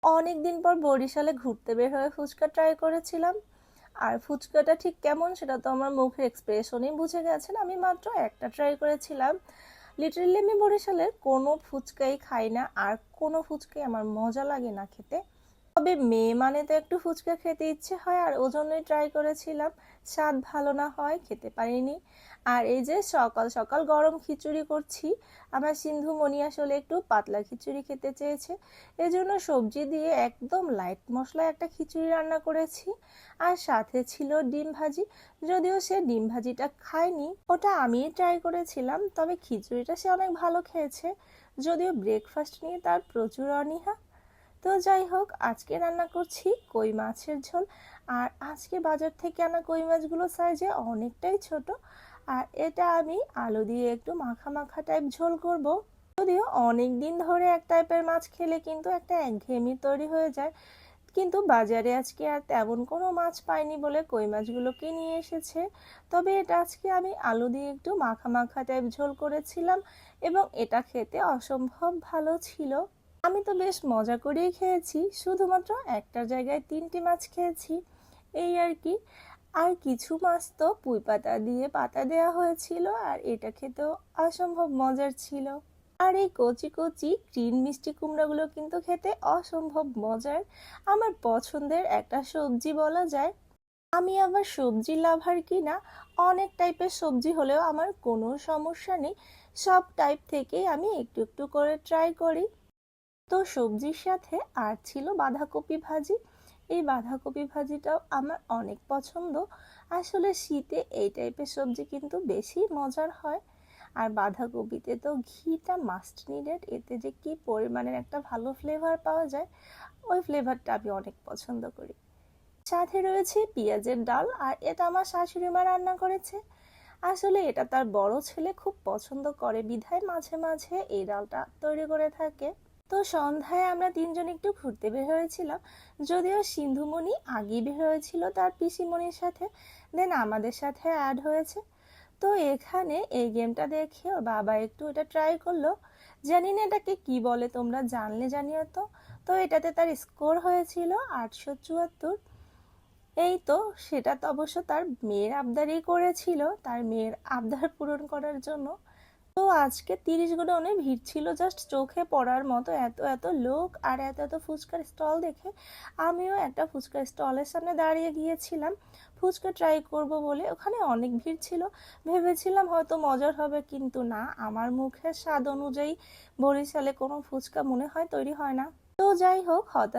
অনেকদিন পর বরিশালে ঘুরতে বের হয়ে ফুচকা ট্রাই করেছিলাম। আর ফুচকাটা ঠিক কেমন সেটা তো আমার মুখের এক্সপ্রেশনেই বুঝে গেছেন। আমি মাত্র একটা ট্রাই করেছিলাম। লিটারেলি আমি বরিশালের কোনো ফুচকাই খাই না, আর কোনো ফুচকাই আমার মজা লাগে না খেতে। তবে মেয়ে মানে তো একটু ফুচকা খেতে ইচ্ছে হয়, আর ওজন্যই ট্রাই করেছিলাম। স্বাদ ভালো না হয় খেতে পারিনি। আর এই যে সকাল সকাল গরম খিচুড়ি করছি, আমার সিন্ধুমণি আসলে একটু পাতলা খিচুড়ি খেতে চেয়েছে, এজন্য সবজি দিয়ে একদম লাইট মশলায় একটা খিচুড়ি রান্না করেছি। আর সাথে ছিল ডিম ভাজি। যদিও সে ডিম ভাজিটা খায়নি, ওটা আমিই ট্রাই করেছিলাম, তবে খিচুড়িটা সে অনেক ভালো খেয়েছে। যদিও ব্রেকফাস্ট নিয়ে তার প্রচুর অনীহা। তো যাই হোক, আজকে রান্না করছি কই মাছের ঝোল। আর আজকে বাজার থেকে আনা কই মাছগুলো সাইজে অনেকটাই ছোট। আর এটা আমি আলু দিয়ে একটু মাখা মাখা টাইপ ঝোল করব। যদিও অনেক দিন ধরে এক টাইপের মাছ খেলে কিন্তু একটা একঘেয়েমি তৈরি হয়ে যায়, কিন্তু বাজারে আজকে আর তেমন কোনো মাছ পাইনি বলে কই মাছগুলোকে নিয়ে এসেছে। তবে এটা আজকে আমি আলু দিয়ে একটু মাখা মাখা টাইপ ঝোল করেছিলাম, এবং এটা খেতে অসম্ভব ভালো ছিল। আমি তো বেশ মজা করেই খেয়েছি, শুধুমাত্র একটা জায়গায় 3টি মাছ খেয়েছি, এই আর কি। আর কিছু মাছ তো পুঁই পাতা দিয়ে পাতা দেওয়া হয়েছিল, আর এটা খেতেও অসম্ভব মজার ছিল। আর এই কচি কচি গ্রিন মিষ্টি কুমড়াগুলো কিন্তু খেতে অসম্ভব মজার। আমার পছন্দের একটা সবজি বলা যায়। আমি আবার সবজি লাভার কিনা, অনেক টাইপের সবজি হলেও আমার কোনো সমস্যা নেই। সব টাইপ থেকেই আমি একটু একটু করে ট্রাই করি। তো সবজির সাথে আর ছিল বাঁধাকপি ভাজি। এই বাঁধাকপি ভাজিটাও আমার অনেক পছন্দ। আসলে শীতে এই টাইপের সবজি কিন্তু বেশি মজার হয়। আর বাঁধাকপিতে তো ঘিটা মাস্ট নিডেড, এতে যে কি পরিমাণের একটা ভালো ফ্লেভার পাওয়া যায়, ওই ফ্লেভারটা আমি অনেক পছন্দ করি। সাথে রয়েছে পেঁয়াজের ডাল, আর এটা আমার শাশুড়ি মা রান্না করেছে। আসলে এটা তার বড় ছেলে খুব পছন্দ করে বিধায় মাঝে মাঝে এই ডালটা তৈরি করে থাকে। তো সন্ধ্যায় আমরা তিনজন একটু ঘুরতে বের হয়েছিলাম। যদিও সিন্ধুমণি আগেই বের হয়েছিল তার পিসিমণির সাথে, দেন আমাদের সাথে অ্যাড হয়েছে। তো এখানে এই গেমটা দেখে ওর বাবা একটু এটা ট্রাই করলো। জানি না এটাকে কি বলে, তোমরা জানলে জানিও তো। তো এটাতে তার স্কোর হয়েছিল 874। এই তো, সেটা তো অবশ্য তার মেয়ের আবদারই করেছিল, তার মেয়ের আবদার পূরণ করার জন্য। তো আজকে 30 গোডাউনে ভিড় ছিল জাস্ট চোখে পড়ার মতো, এত এত লোক আর এত এত ফুচকার স্টল দেখে আমিও একটা ফুচকার স্টলের সামনে দাঁড়িয়ে গিয়েছিলাম ফুচকা ট্রাই করব বলে। ওখানে অনেক ভিড় ছিল, ভেবেছিলাম হয়তো মজার হবে, কিন্তু না, আমার মুখের স্বাদ অনুযায়ী বরিশালে কোনো ফুচকা মনে হয় তৈরি হয় না। তো যাই হোক, হতাশ